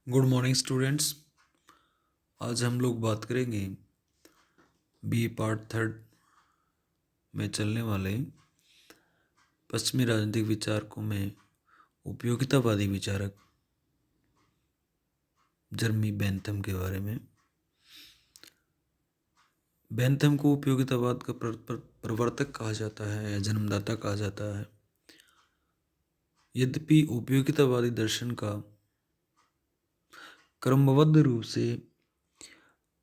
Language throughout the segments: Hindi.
Good morning students. आज हम लोग बात करेंगे बी पार्ट थर्ड में चलने वाले पश्चिमी राजनीतिक विचारकों में उपयोगितावादी विचारक जर्मी बेंथम के बारे में। बेंथम को उपयोगितावाद का प्रवर्तक कहा जाता है या जन्मदाता कहा जाता है। यद्यपि उपयोगितावादी दर्शन का क्रमबद्ध रूप से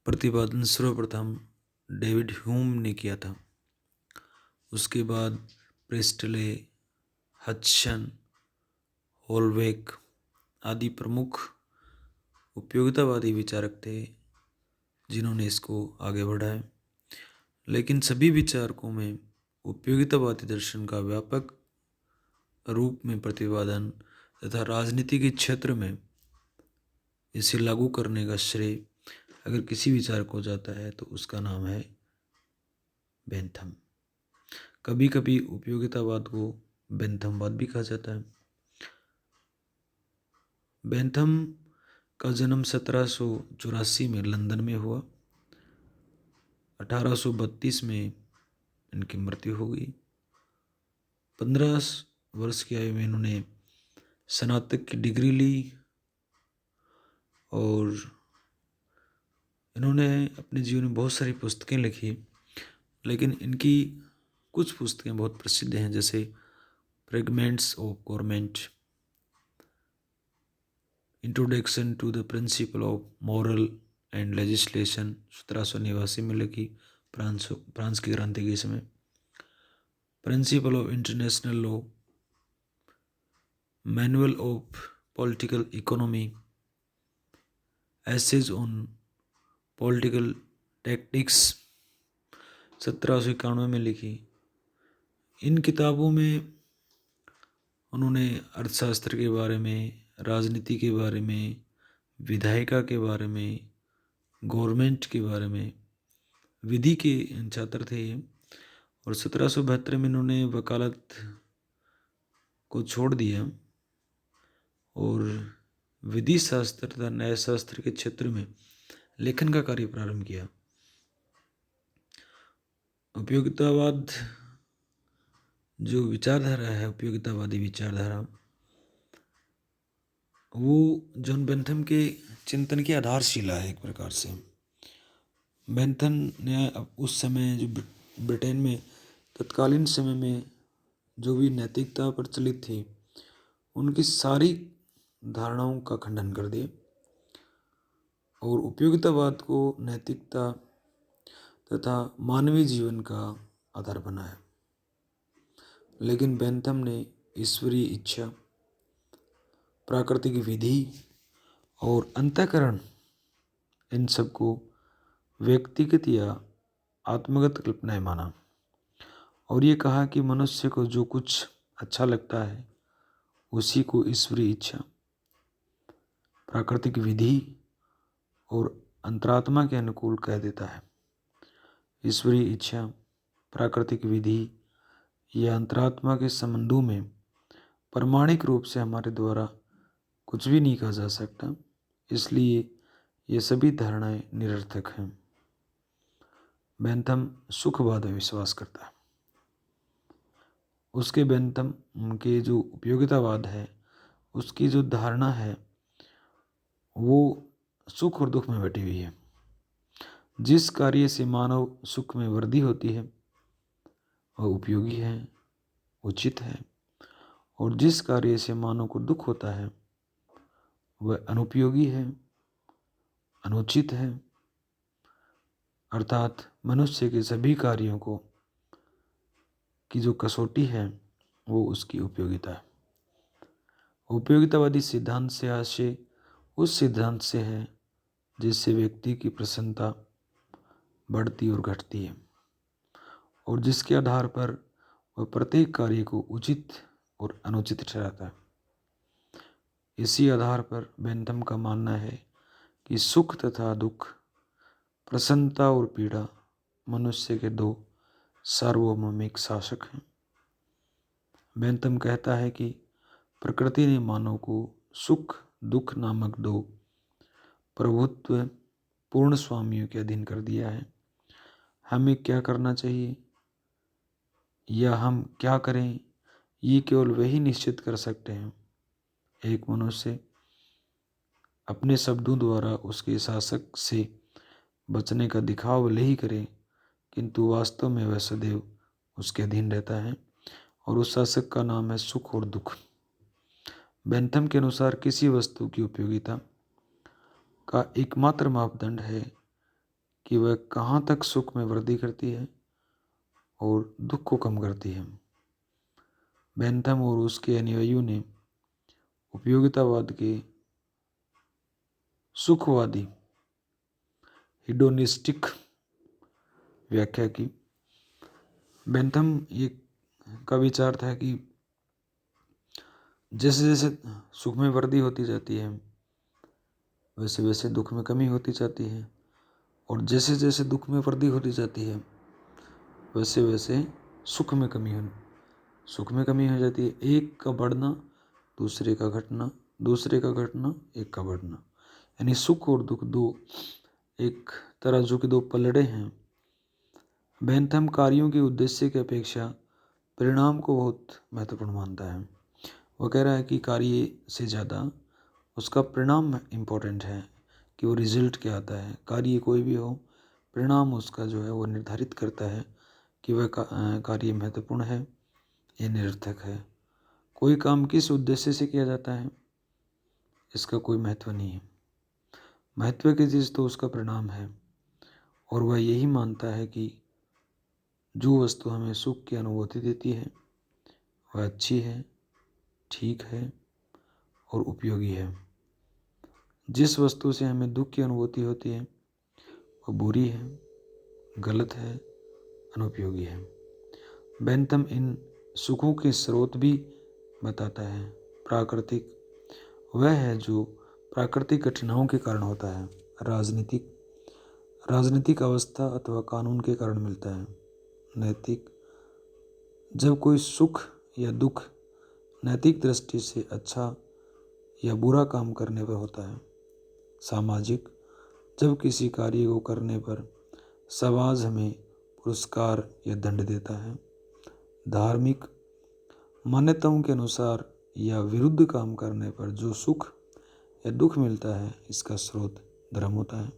प्रतिपादन सर्वप्रथम डेविड ह्यूम ने किया था। उसके बाद प्रेस्टले, हचसन, होलवेक आदि प्रमुख उपयोगितावादी विचारक थे जिन्होंने इसको आगे बढ़ाया। लेकिन सभी विचारकों में उपयोगितावादी दर्शन का व्यापक रूप में प्रतिपादन तथा राजनीति के क्षेत्र में इसे लागू करने का श्रेय अगर किसी विचार को जाता है तो उसका नाम है बेंथम। कभी कभी उपयोगितावाद को बेंथमवाद भी कहा जाता है। बेंथम का जन्म 1784 में लंदन में हुआ। 1832 में इनकी मृत्यु हो गई। 15 वर्ष की आयु में इन्होंने स्नातक की डिग्री ली और इन्होंने अपने जीवन में बहुत सारी पुस्तकें लिखी। लेकिन इनकी कुछ पुस्तकें बहुत प्रसिद्ध हैं, जैसे fragments of government, introduction to the principle of moral and legislation 1789 में लिखी, फ्रांस की क्रांति के समय, principle of international law, manual of political economy, essays on political tactics 1791 में लिखी। इन किताबों में उन्होंने अर्थशास्त्र के बारे में, राजनीति के बारे में, विधायिका के बारे में, गवर्नमेंट के बारे में, विधि के छात्र थे ये। और 1772 में इन्होंने वकालत को छोड़ दिया और विधि शास्त्र तथा न्याय शास्त्र के क्षेत्र में लेखन का कार्य प्रारंभ किया। उपयोगितावाद जो विचारधारा है, उपयोगितावादी विचारधारा, वो जॉन बेंथम के चिंतन की आधारशिला है एक प्रकार से। बेंथम ने उस समय जो ब्रिटेन में तत्कालीन समय में जो भी नैतिकता प्रचलित थी उनकी सारी धारणाओं का खंडन कर दिया और उपयोगितावाद को नैतिकता तथा मानवीय जीवन का आधार बनाया। लेकिन बेंथम ने ईश्वरीय इच्छा, प्राकृतिक विधि और अंतःकरण, इन सबको व्यक्तिगत या आत्मगत कल्पनाएं माना और ये कहा कि मनुष्य को जो कुछ अच्छा लगता है उसी को ईश्वरीय इच्छा, प्राकृतिक विधि और अंतरात्मा के अनुकूल कह देता है। ईश्वरीय इच्छा, प्राकृतिक विधि या अंतरात्मा के संबंधों में प्रामाणिक रूप से हमारे द्वारा कुछ भी नहीं कहा जा सकता, इसलिए ये सभी धारणाएं निरर्थक हैं। बेंथम सुखवाद में विश्वास करता है। उसके बेंथम के जो उपयोगितावाद है उसकी जो धारणा है वो सुख और दुख में बटी हुई है। जिस कार्य से मानव सुख में वृद्धि होती है वह उपयोगी है, उचित है, और जिस कार्य से मानव को दुख होता है वह अनुपयोगी है, अनुचित है। अर्थात मनुष्य के सभी कार्यों को की जो कसौटी है वो उसकी उपयोगिता है। उपयोगितावादी सिद्धांत से आशय उस सिद्धांत से है जिससे व्यक्ति की प्रसन्नता बढ़ती और घटती है और जिसके आधार पर वह प्रत्येक कार्य को उचित और अनुचित ठहराता है। इसी आधार पर बेंथम का मानना है कि सुख तथा दुख, प्रसन्नता और पीड़ा मनुष्य के दो सार्वभौमिक शासक हैं। बेंथम कहता है कि प्रकृति ने मानव को सुख दुख नामक दो प्रभुत्व पूर्ण स्वामियों के अधीन कर दिया है। हमें क्या करना चाहिए या हम क्या करें, ये केवल वही निश्चित कर सकते हैं। एक मनुष्य अपने शब्दों द्वारा उसके शासक से बचने का दिखावा भले ही करे, किंतु वास्तव में वह सदैव उसके अधीन रहता है, और उस शासक का नाम है सुख और दुख। बेंथम के अनुसार किसी वस्तु की उपयोगिता का एकमात्र मापदंड है कि वह कहाँ तक सुख में वृद्धि करती है और दुख को कम करती है। बेंथम और उसके अनुयायियों ने उपयोगितावाद के सुखवादी हिडोनिस्टिक व्याख्या की। बेंथम ये का विचार था कि जैसे जैसे सुख में वृद्धि होती जाती है, वैसे वैसे दुख में कमी होती जाती है, और जैसे जैसे दुख में वृद्धि होती जाती है, वैसे वैसे सुख में कमी हो जाती है। एक का बढ़ना, दूसरे का घटना, दूसरे का घटना, एक का बढ़ना, यानी सुख और दुख दो एक तराजू के दो पलड़े हैं। बेंथम कार्यों के उद्देश्य की अपेक्षा परिणाम को बहुत महत्वपूर्ण मानता है। वो कह रहा है कि कार्य से ज़्यादा उसका परिणाम इम्पोर्टेंट है, कि वो रिजल्ट क्या आता है। कार्य कोई भी हो, परिणाम उसका जो है वो निर्धारित करता है कि वह कार्य महत्वपूर्ण है या निरर्थक है। कोई काम किस उद्देश्य से किया जाता है, इसका कोई महत्व नहीं है। महत्व की चीज़ तो उसका परिणाम है, और वह यही मानता है कि जो वस्तु हमें सुख की अनुभूति देती है वह अच्छी है, ठीक है और उपयोगी है। जिस वस्तु से हमें दुख की अनुभूति होती है वह बुरी है, गलत है, अनुपयोगी है। बेंथम इन सुखों के स्रोत भी बताता है। प्राकृतिक वह है जो प्राकृतिक कठिनाइयों के कारण होता है। राजनीतिक अवस्था अथवा कानून के कारण मिलता है। नैतिक, जब कोई सुख या दुख नैतिक दृष्टि से अच्छा या बुरा काम करने पर होता है। सामाजिक, जब किसी कार्य को करने पर समाज हमें पुरस्कार या दंड देता है। धार्मिक, मान्यताओं के अनुसार या विरुद्ध काम करने पर जो सुख या दुख मिलता है, इसका स्रोत धर्म होता है।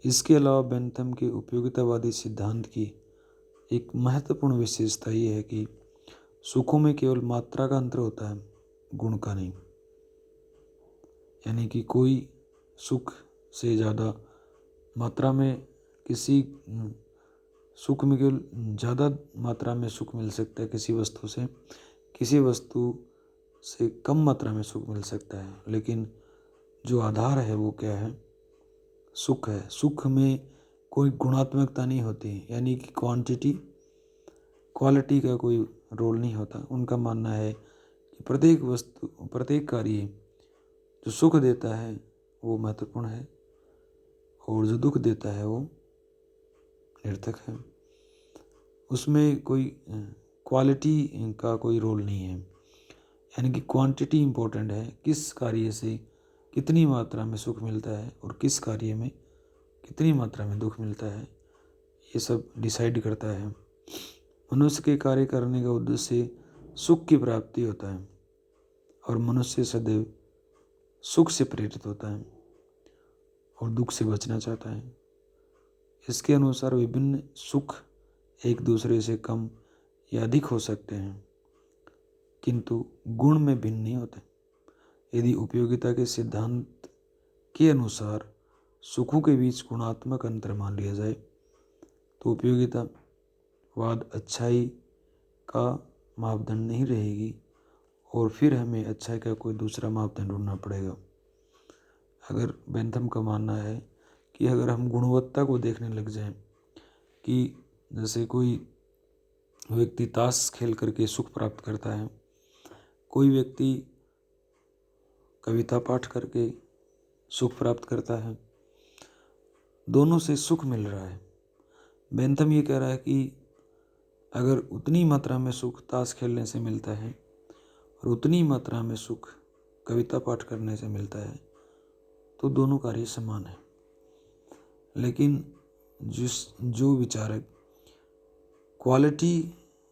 इसके अलावा बेंथम के उपयोगितावादी सिद्धांत की एक महत्वपूर्ण विशेषता ये है कि सुखों में केवल मात्रा का अंतर होता है, गुण का नहीं। यानी कि कोई सुख से ज़्यादा मात्रा में किसी सुख में केवल ज़्यादा मात्रा में सुख मिल सकता है किसी वस्तु से, किसी वस्तु से कम मात्रा में सुख मिल सकता है, लेकिन जो आधार है वो क्या है, सुख है। सुख में कोई गुणात्मकता नहीं होती, यानी कि क्वालिटी का कोई रोल नहीं होता। उनका मानना है कि प्रत्येक वस्तु, प्रत्येक कार्य जो सुख देता है वो महत्वपूर्ण है, और जो दुख देता है वो निरर्थक है। उसमें कोई क्वालिटी का कोई रोल नहीं है, यानी कि क्वांटिटी इम्पोर्टेंट है। किस कार्य से कितनी मात्रा में सुख मिलता है और किस कार्य में कितनी मात्रा में दुख मिलता है, ये सब डिसाइड करता है। मनुष्य के कार्य करने का उद्देश्य सुख की प्राप्ति होता है, और मनुष्य सदैव सुख से प्रेरित होता है और दुख से बचना चाहता है। इसके अनुसार विभिन्न सुख एक दूसरे से कम या अधिक हो सकते हैं, किंतु गुण में भिन्न नहीं होते। यदि उपयोगिता के सिद्धांत के अनुसार सुखों के बीच गुणात्मक अंतर मान लिया जाए, तो उपयोगितावाद अच्छाई का मापदंड नहीं रहेगी, और फिर हमें अच्छाई का कोई दूसरा मापदंड ढूंढना पड़ेगा। अगर बेंथम का मानना है कि अगर हम गुणवत्ता को देखने लग जाएं, कि जैसे कोई व्यक्ति ताश खेल करके सुख प्राप्त करता है, कोई व्यक्ति कविता पाठ करके सुख प्राप्त करता है, दोनों से सुख मिल रहा है। बेंथम ये कह रहा है कि अगर उतनी मात्रा में सुख ताश खेलने से मिलता है और उतनी मात्रा में सुख कविता पाठ करने से मिलता है, तो दोनों कार्य समान है। लेकिन जो विचारक क्वालिटी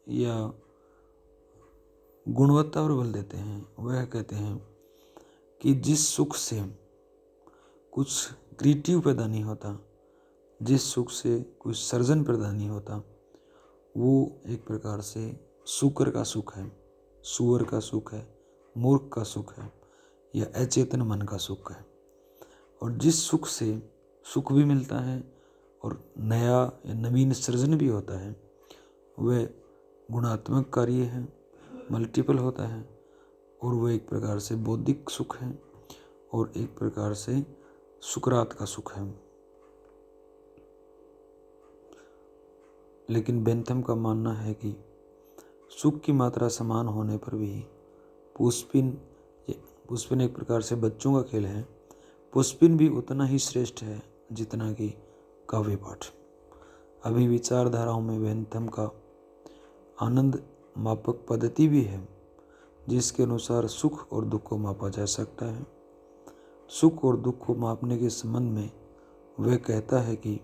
या गुणवत्ता पर बल देते हैं वह कहते हैं कि जिस सुख से कुछ क्रिएटिव पैदा नहीं होता, जिस सुख से कुछ सर्जन पैदा नहीं होता, वो एक प्रकार से सूकर का सुख है, सुअर का सुख है, मूर्ख का सुख है या अचेतन मन का सुख है। और जिस सुख से सुख भी मिलता है और नया या नवीन सृजन भी होता है, वह गुणात्मक कार्य है, मल्टीपल होता है और वह एक प्रकार से बौद्धिक सुख है और एक प्रकार से सुकरात का सुख है। लेकिन बेंथम का मानना है कि सुख की मात्रा समान होने पर भी पुष्पिन एक प्रकार से बच्चों का खेल है, पुष्पिन भी उतना ही श्रेष्ठ है जितना कि काव्य पाठ। अभी विचारधाराओं में बेंथम का आनंद मापक पद्धति भी है, जिसके अनुसार सुख और दुख को मापा जा सकता है। सुख और दुख को मापने के संबंध में वह कहता है कि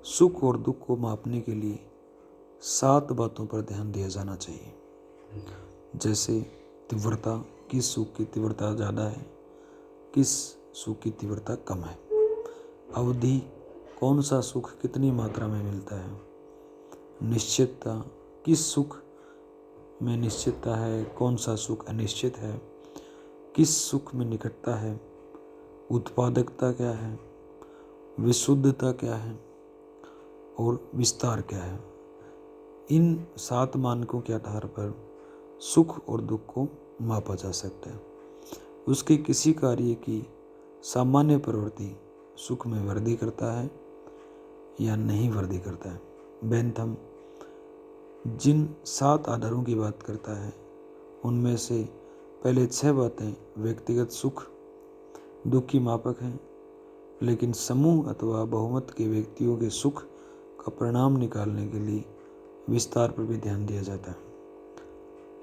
सुख और दुख को मापने के लिए 7 बातों पर ध्यान दिया जाना चाहिए। जैसे तीव्रता, किस सुख की तीव्रता ज़्यादा है, किस सुख की तीव्रता कम है। अवधि, कौन सा सुख कितनी मात्रा में मिलता है। निश्चितता, किस सुख में निश्चितता है, कौन सा सुख अनिश्चित है, किस सुख में निकटता है। उत्पादकता क्या है, विशुद्धता क्या है और विस्तार क्या है। इन 7 मानकों के आधार पर सुख और दुख को मापा जा सकता है। उसके किसी कार्य की सामान्य प्रवृत्ति सुख में वृद्धि करता है या नहीं वृद्धि करता है। बेंथम जिन 7 आधारों की बात करता है उनमें से पहले 6 बातें व्यक्तिगत सुख दुख की मापक हैं, लेकिन समूह अथवा बहुमत के व्यक्तियों के सुख का परिणाम निकालने के लिए विस्तार पर भी ध्यान दिया जाता है।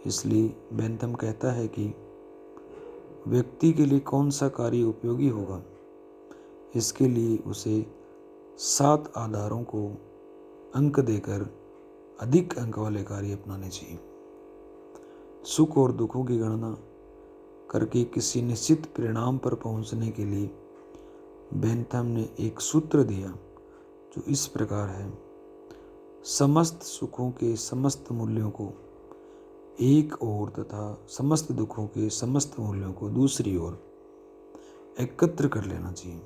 इसलिए बेंथम कहता है कि व्यक्ति के लिए कौन सा कार्य उपयोगी होगा, इसके लिए उसे 7 आधारों को अंक देकर अधिक अंक वाले कार्य अपनाने चाहिए। सुख और दुखों की गणना करके किसी निश्चित परिणाम पर पहुंचने के लिए बेंथम ने एक सूत्र दिया जो इस प्रकार है। समस्त सुखों के समस्त मूल्यों को एक ओर तथा समस्त दुखों के समस्त मूल्यों को दूसरी ओर एकत्र कर लेना चाहिए।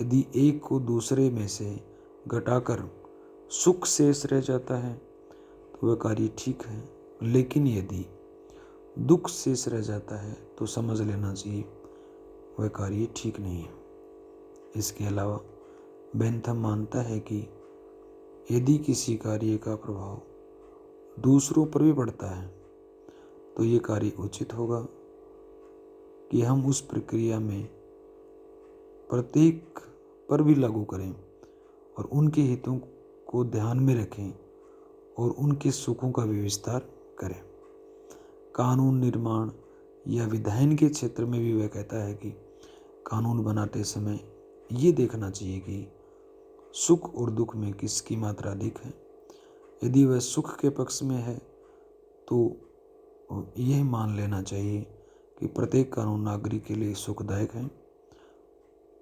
यदि एक को दूसरे में से घटाकर सुख शेष रह जाता है तो वह कार्य ठीक है, लेकिन यदि दुख शेष रह जाता है तो समझ लेना चाहिए वह कार्य ठीक नहीं है। इसके अलावा बेंथम मानता है कि यदि किसी कार्य का प्रभाव दूसरों पर भी पड़ता है तो ये कार्य उचित होगा कि हम उस प्रक्रिया में प्रत्येक पर भी लागू करें और उनके हितों को ध्यान में रखें और उनके सुखों का भी विस्तार करें। कानून निर्माण या विधायन के क्षेत्र में भी वह कहता है कि कानून बनाते समय ये देखना चाहिए कि सुख और दुख में किसकी मात्रा अधिक है। यदि वह सुख के पक्ष में है तो यह मान लेना चाहिए कि प्रत्येक कानून नागरिक के लिए सुखदायक है,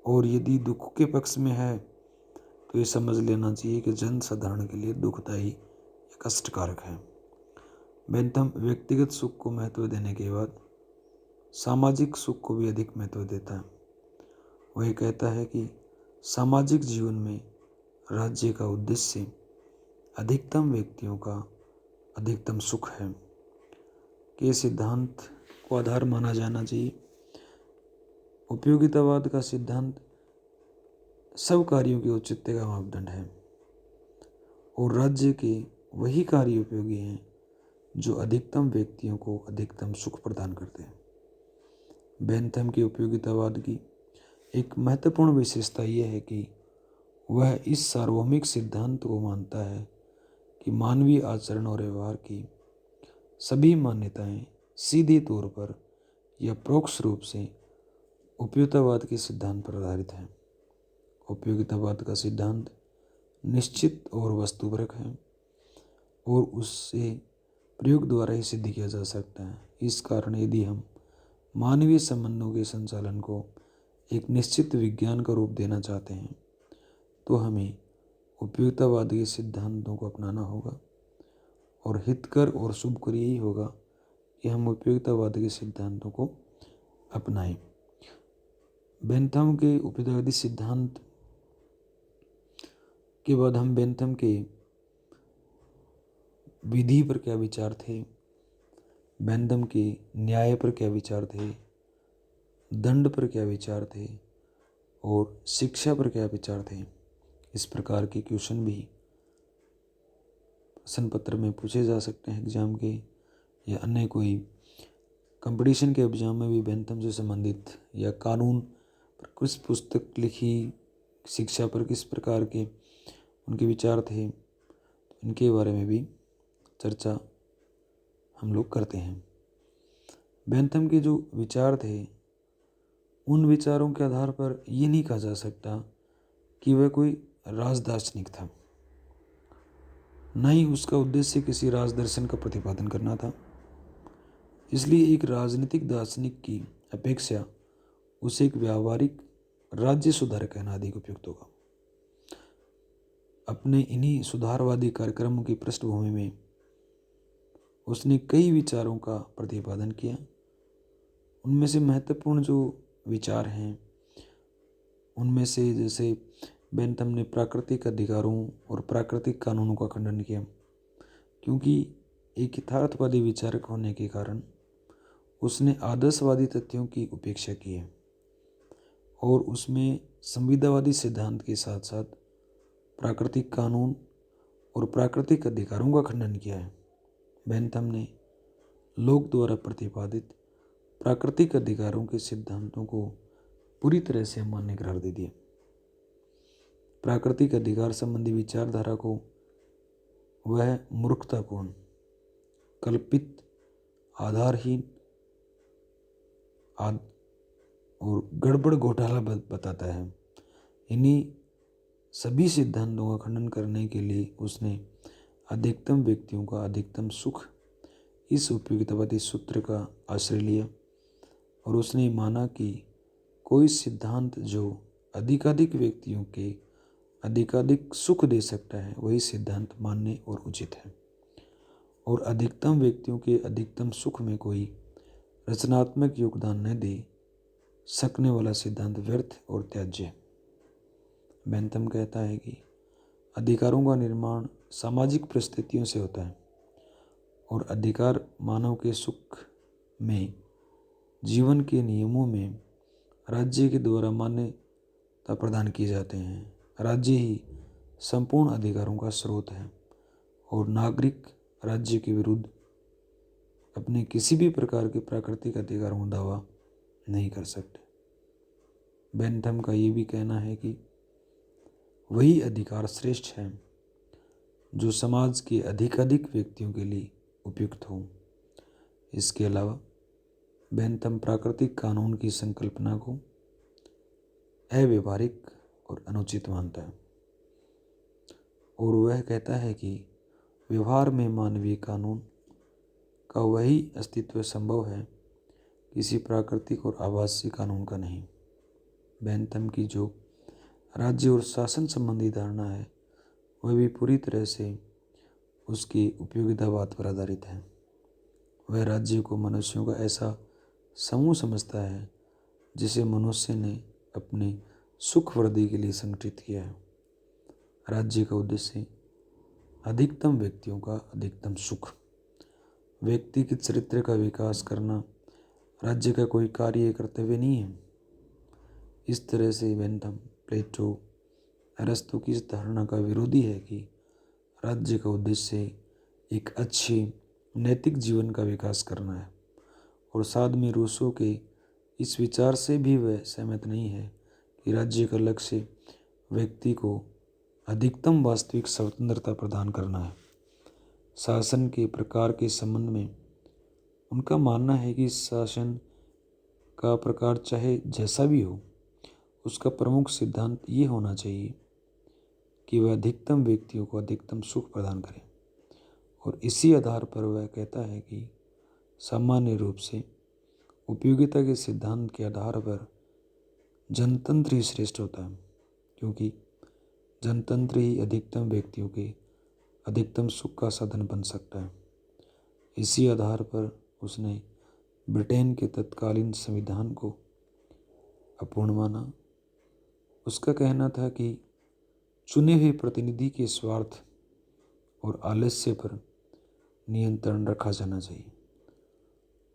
और यदि दुख के पक्ष में है तो ये समझ लेना चाहिए कि जनसाधारण के लिए दुखदायी या कष्टकारक है। बेंथम व्यक्तिगत सुख को महत्व देने के बाद सामाजिक सुख को भी अधिक महत्व देता है। वह कहता है कि सामाजिक जीवन में राज्य का उद्देश्य अधिकतम व्यक्तियों का अधिकतम सुख है के सिद्धांत को आधार माना जाना चाहिए। उपयोगितावाद का सिद्धांत सब कार्यों के औचित्य का मापदंड है और राज्य के वही कार्य उपयोगी हैं जो अधिकतम व्यक्तियों को अधिकतम सुख प्रदान करते हैं। बेंथम के उपयोगितावाद की एक महत्वपूर्ण विशेषता यह है कि वह इस सार्वभौमिक सिद्धांत को मानता है कि मानवीय आचरण और व्यवहार की सभी मान्यताएं सीधे तौर पर या परोक्ष रूप से उपयोगितावाद के सिद्धांत पर आधारित है। उपयोगितावाद का सिद्धांत निश्चित और वस्तुपरक है और उससे प्रयोग द्वारा ही सिद्ध किया जा सकता है। इस कारण यदि हम मानवीय संबंधों के संचालन को एक निश्चित विज्ञान का रूप देना चाहते हैं तो हमें उपयोगितावाद के सिद्धांतों को अपनाना होगा और हितकर और शुभकर यही होगा कि हम उपयोगितावाद के सिद्धांतों को अपनाएं। बेंथम के उपयोगितावादी सिद्धांत के बाद हम बेंथम के विधि पर क्या विचार थे, बेंथम के न्याय पर क्या विचार थे, दंड पर क्या विचार थे और शिक्षा पर क्या विचार थे, इस प्रकार के क्वेश्चन भी प्रश्न पत्र में पूछे जा सकते हैं एग्जाम के या अन्य कोई कंपटीशन के एग्जाम में भी बेंथम से संबंधित या कानून पर कुछ पुस्तक लिखी, शिक्षा पर किस प्रकार के उनके विचार थे, तो इनके बारे में भी चर्चा हम लोग करते हैं। बेंथम के जो विचार थे उन विचारों के आधार पर ये नहीं कहा जा सकता कि वह कोई राजदार्शनिक था, न ही उसका उद्देश्य किसी राजदर्शन का प्रतिपादन करना था। इसलिए एक राजनीतिक दार्शनिक की अपेक्षा उसे एक व्यावहारिक राज्य सुधारक कहना अधिक उपयुक्त होगा। अपने इन्हीं सुधारवादी कार्यक्रमों की पृष्ठभूमि में उसने कई विचारों का प्रतिपादन किया। उनमें से महत्वपूर्ण जो विचार हैं उनमें से जैसे बेंथम ने प्राकृतिक अधिकारों और प्राकृतिक कानूनों का खंडन किया, क्योंकि एक यथार्थवादी विचारक होने के कारण उसने आदर्शवादी तथ्यों की उपेक्षा की है और उसमें संविदावादी सिद्धांत के साथ साथ प्राकृतिक कानून और प्राकृतिक अधिकारों का खंडन किया है। बेंथम ने लोक द्वारा प्रतिपादित प्राकृतिक अधिकारों के सिद्धांतों को पूरी तरह से अमान्य करार दे दिया। प्राकृतिक अधिकार संबंधी विचारधारा को वह मूर्खतापूर्ण, कल्पित, आधारहीन और गड़बड़ घोटाला बताता है। इन्हीं सभी सिद्धांतों का खंडन करने के लिए उसने अधिकतम व्यक्तियों का अधिकतम सुख इस उपयोगितावादी सूत्र का आश्रय लिया और उसने माना कि कोई सिद्धांत जो अधिकाधिक व्यक्तियों के अधिकाधिक सुख दे सकता है वही सिद्धांत मान्य और उचित है और अधिकतम व्यक्तियों के अधिकतम सुख में कोई रचनात्मक योगदान न दे सकने वाला सिद्धांत व्यर्थ और त्याज्य है। बेंथम कहता है कि अधिकारों का निर्माण सामाजिक परिस्थितियों से होता है और अधिकार मानव के सुख में जीवन के नियमों में राज्य के द्वारा मान्यता प्रदान किए जाते हैं। राज्य ही संपूर्ण अधिकारों का स्रोत है और नागरिक राज्य के विरुद्ध अपने किसी भी प्रकार के प्राकृतिक अधिकारों का दावा नहीं कर सकते। बेंथम का ये भी कहना है कि वही अधिकार श्रेष्ठ है जो समाज के अधिकाधिक व्यक्तियों के लिए उपयुक्त हो। इसके अलावा बेंथम प्राकृतिक कानून की संकल्पना को अव्यवहारिक और अनुचित मानता है और वह कहता है कि व्यवहार में मानवीय कानून का वही अस्तित्व संभव है, किसी प्राकृतिक और आवासीय कानून का नहीं। बेंथम की जो राज्य और शासन संबंधी धारणा है वह भी पूरी तरह से उसकी उपयोगितावाद पर आधारित है। वह राज्य को मनुष्यों का ऐसा समूह समझता है जिसे मनुष्य ने अपने सुख वृद्धि के लिए संगठित किया है। राज्य का उद्देश्य अधिकतम व्यक्तियों का अधिकतम सुख, व्यक्ति के चरित्र का विकास करना राज्य का कोई कार्य कर्तव्य नहीं है। इस तरह से बेंथम प्लेटो, अरस्तु की इस धारणा का विरोधी है कि राज्य का उद्देश्य एक अच्छे नैतिक जीवन का विकास करना है और साथ में रूसो के इस विचार से भी वह सहमत नहीं है कि राज्य का लक्ष्य व्यक्ति को अधिकतम वास्तविक स्वतंत्रता प्रदान करना है। शासन के प्रकार के संबंध में उनका मानना है कि शासन का प्रकार चाहे जैसा भी हो, उसका प्रमुख सिद्धांत ये होना चाहिए कि वह अधिकतम व्यक्तियों को अधिकतम सुख प्रदान करे। और इसी आधार पर वह कहता है कि सामान्य रूप से उपयोगिता के सिद्धांत के आधार पर जनतंत्र ही श्रेष्ठ होता है, क्योंकि जनतंत्र ही अधिकतम व्यक्तियों के अधिकतम सुख का साधन बन सकता है। इसी आधार पर उसने ब्रिटेन के तत्कालीन संविधान को अपूर्ण माना। उसका कहना था कि चुने हुए प्रतिनिधि के स्वार्थ और आलस्य पर नियंत्रण रखा जाना चाहिए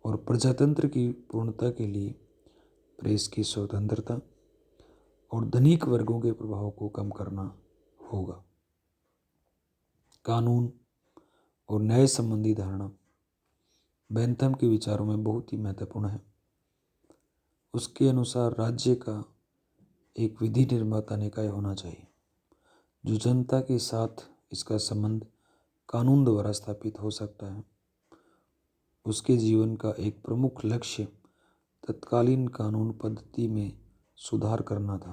और प्रजातंत्र की पूर्णता के लिए प्रेस की स्वतंत्रता और धनिक वर्गों के प्रभाव को कम करना होगा। कानून और न्याय संबंधी धारणा बेंथम के विचारों में बहुत ही महत्वपूर्ण है। उसके अनुसार राज्य का एक विधि निर्माता निकाय होना चाहिए जो जनता के साथ इसका संबंध कानून द्वारा स्थापित हो सकता है। उसके जीवन का एक प्रमुख लक्ष्य तत्कालीन कानून पद्धति में सुधार करना था।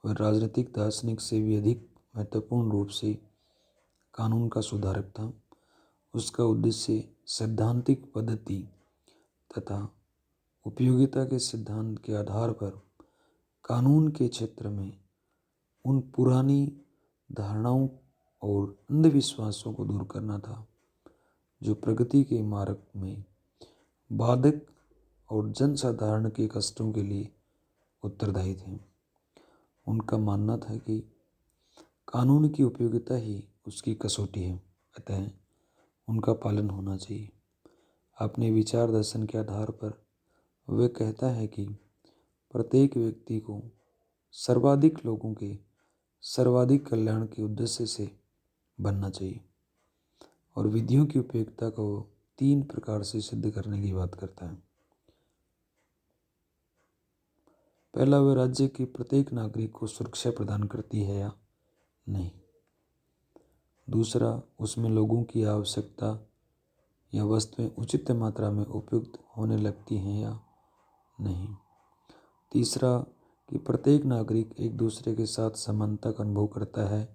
वह राजनीतिक दार्शनिक से भी अधिक महत्वपूर्ण रूप से कानून का सुधारक था। उसका उद्देश्य सैद्धांतिक पद्धति तथा उपयोगिता के सिद्धांत के आधार पर कानून के क्षेत्र में उन पुरानी धारणाओं और अंधविश्वासों को दूर करना था जो प्रगति के मार्ग में बाधक और जनसाधारण के कष्टों के लिए उत्तरदायी थे। उनका मानना था कि कानून की उपयोगिता ही उसकी कसौटी है, अतः उनका पालन होना चाहिए। अपने विचार दर्शन के आधार पर वह कहता है कि प्रत्येक व्यक्ति को सर्वाधिक लोगों के सर्वाधिक कल्याण के उद्देश्य से बनना चाहिए और विधियों की उपयोगिता को 3 प्रकार से सिद्ध करने की बात करता है। पहला, वह राज्य के प्रत्येक नागरिक को सुरक्षा प्रदान करती है या नहीं। दूसरा, उसमें लोगों की आवश्यकता या वस्तुएं उचित मात्रा में उपयुक्त होने लगती हैं या नहीं। तीसरा, कि प्रत्येक नागरिक एक दूसरे के साथ समानता का अनुभव करता है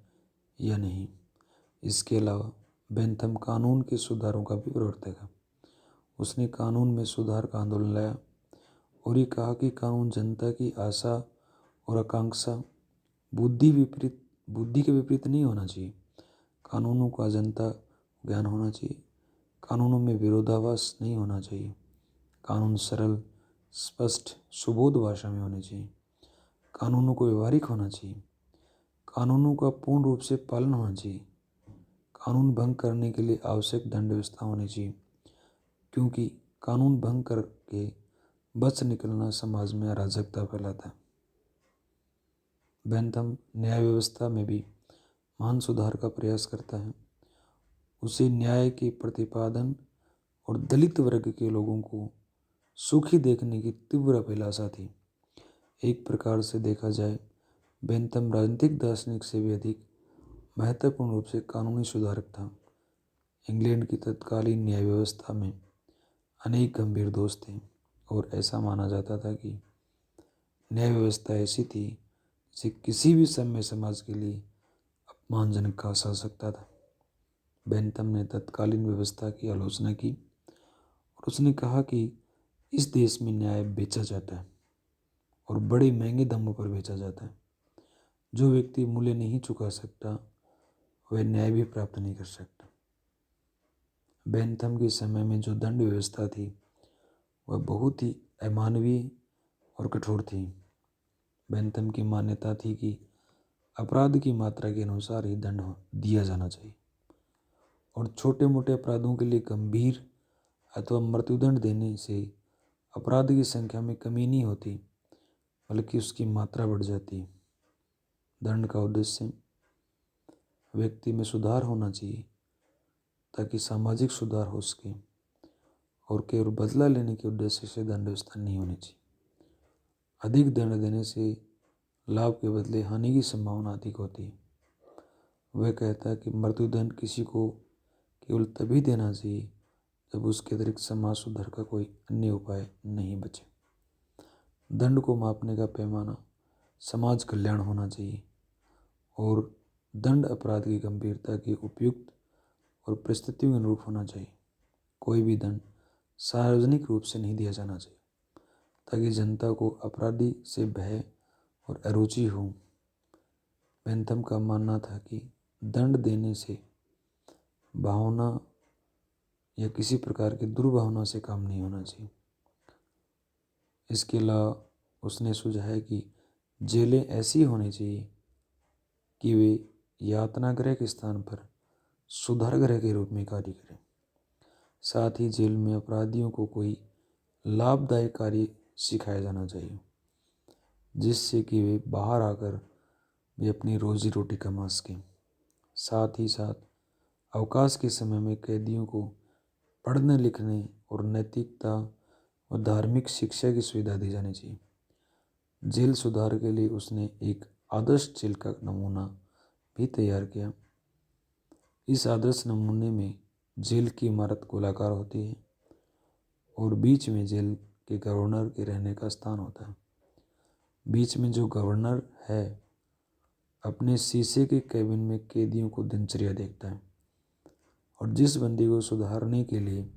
या नहीं। इसके अलावा बेंथम कानून के सुधारों का भी प्रवर्तक है। उसने कानून में सुधार का आंदोलन लाया और ये कहा कि कानून जनता की आशा और आकांक्षा बुद्धि के विपरीत नहीं होना चाहिए। कानूनों का जनता ज्ञान होना चाहिए। कानूनों में विरोधाभास नहीं होना चाहिए। कानून सरल, स्पष्ट, सुबोध भाषा में होने चाहिए। कानूनों को व्यवहारिक होना चाहिए। कानूनों का पूर्ण रूप से पालन होना चाहिए। कानून भंग करने के लिए आवश्यक दंड व्यवस्था होनी चाहिए, क्योंकि कानून भंग करके बच निकलना समाज में अराजकता फैलाता है। बेंथम न्याय व्यवस्था में भी महान सुधार का प्रयास करता है। उसे न्याय के प्रतिपादन और दलित वर्ग के लोगों को सुखी देखने की तीव्र अभिलाषा थी। एक प्रकार से देखा जाए, बेंथम राजनीतिक दार्शनिक से भी अधिक महत्वपूर्ण रूप से कानूनी सुधारक था। इंग्लैंड की तत्कालीन न्याय व्यवस्था में अनेक गंभीर दोष थे और ऐसा माना जाता था कि न्याय व्यवस्था ऐसी थी जिसे किसी भी सभ्य समाज के लिए अपमानजनक कहा जा सकता था। बेंथम ने तत्कालीन व्यवस्था की आलोचना की और उसने कहा कि इस देश में न्याय बेचा जाता है और बड़े महंगे दामों पर बेचा जाता है। जो व्यक्ति मूल्य नहीं चुका सकता वह न्याय भी प्राप्त नहीं कर सकता। बेंथम के समय में जो दंड व्यवस्था थी वह बहुत ही अमानवीय और कठोर थी। बेंथम की मान्यता थी कि अपराध की मात्रा के अनुसार ही दंड दिया जाना चाहिए और छोटे मोटे अपराधों के लिए गंभीर अथवा मृत्युदंड देने से अपराध की संख्या में कमी नहीं होती, बल्कि उसकी मात्रा बढ़ जाती है। दंड का उद्देश्य व्यक्ति में सुधार होना चाहिए ताकि सामाजिक सुधार हो सके और केवल बदला लेने के उद्देश्य से दंड व्यवस्था नहीं होनी चाहिए। अधिक दंड देने से लाभ के बदले हानि की संभावना अधिक होती है। वह कहता है कि मृत्युदंड किसी को केवल तभी देना चाहिए जब उसके अतिरिक्त समाज सुधार का कोई अन्य उपाय नहीं बचे। दंड को मापने का पैमाना समाज कल्याण होना चाहिए और दंड अपराध की गंभीरता के उपयुक्त और परिस्थितियों के अनुरूप होना चाहिए। कोई भी दंड सार्वजनिक रूप से नहीं दिया जाना चाहिए ताकि जनता को अपराधी से भय और अरुचि हो। बेंथम का मानना था कि दंड देने से भावना या किसी प्रकार की दुर्भावना से काम नहीं होना चाहिए। इसके अलावा उसने सुझाया कि जेलें ऐसी होनी चाहिए कि वे यातना गृह के स्थान पर सुधार गृह के रूप में कार्य करें। साथ ही जेल में अपराधियों को कोई लाभदायक कार्य सिखाया जाना चाहिए जिससे कि वे बाहर आकर वे अपनी रोजी रोटी कमा सकें। साथ ही साथ अवकाश के समय में कैदियों को पढ़ने लिखने और नैतिकता और धार्मिक शिक्षा की सुविधा दी जानी चाहिए। जेल सुधार के लिए उसने एक आदर्श जेल का नमूना भी तैयार किया। इस आदर्श नमूने में जेल की इमारत गोलाकार होती है और बीच में जेल के गवर्नर के रहने का स्थान होता है। बीच में जो गवर्नर है अपने शीशे के कैबिन में कैदियों को दिनचर्या देखता है और जिस बंदी को सुधारने के लिए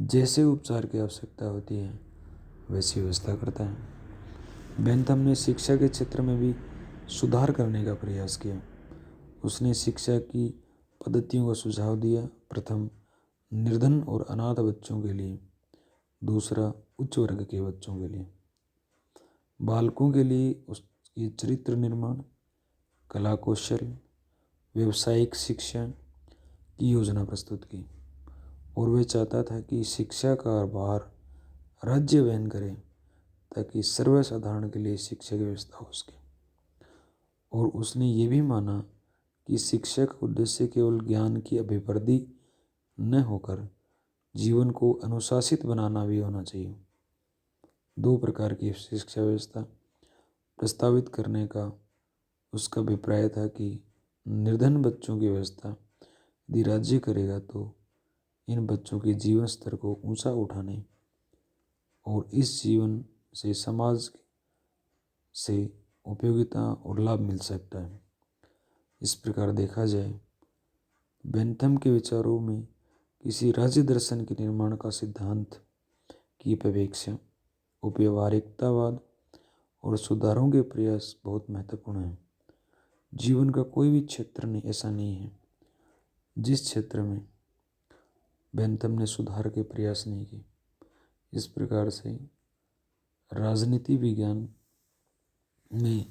जैसे उपचार की आवश्यकता होती है वैसी व्यवस्था करता है। बेंथम ने शिक्षा के क्षेत्र में भी सुधार करने का प्रयास किया। उसने शिक्षा की पद्धतियों का सुझाव दिया। प्रथम, निर्धन और अनाथ बच्चों के लिए। दूसरा, उच्च वर्ग के बच्चों के लिए। बालकों के लिए उसकी चरित्र निर्माण, कला कौशल, व्यावसायिक शिक्षा की योजना प्रस्तुत की और वे चाहता था कि शिक्षा का भार राज्य वहन करे ताकि सर्वसाधारण के लिए शिक्षा की व्यवस्था हो सके। और उसने ये भी माना कि शिक्षा का उद्देश्य केवल ज्ञान की अभिवृद्धि न होकर जीवन को अनुशासित बनाना भी होना चाहिए। 2 प्रकार की शिक्षा व्यवस्था प्रस्तावित करने का उसका अभिप्राय था कि निर्धन बच्चों की व्यवस्था यदि राज्य करेगा तो इन बच्चों के जीवन स्तर को ऊंचा उठाने और इस जीवन से समाज से उपयोगिता और लाभ मिल सकता है। इस प्रकार देखा जाए बेंथम के विचारों में किसी राज्य दर्शन के निर्माण का सिद्धांत की अपेक्षा उपव्यवहारिकतावाद और सुधारों के प्रयास बहुत महत्वपूर्ण हैं। जीवन का कोई भी क्षेत्र नहीं ऐसा नहीं है जिस क्षेत्र में बेंथम ने सुधार के प्रयास नहीं किए। इस प्रकार से राजनीति विज्ञान में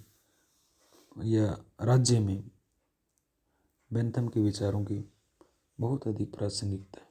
या राज्य में बेंथम के विचारों की बहुत अधिक प्रासंगिकता है।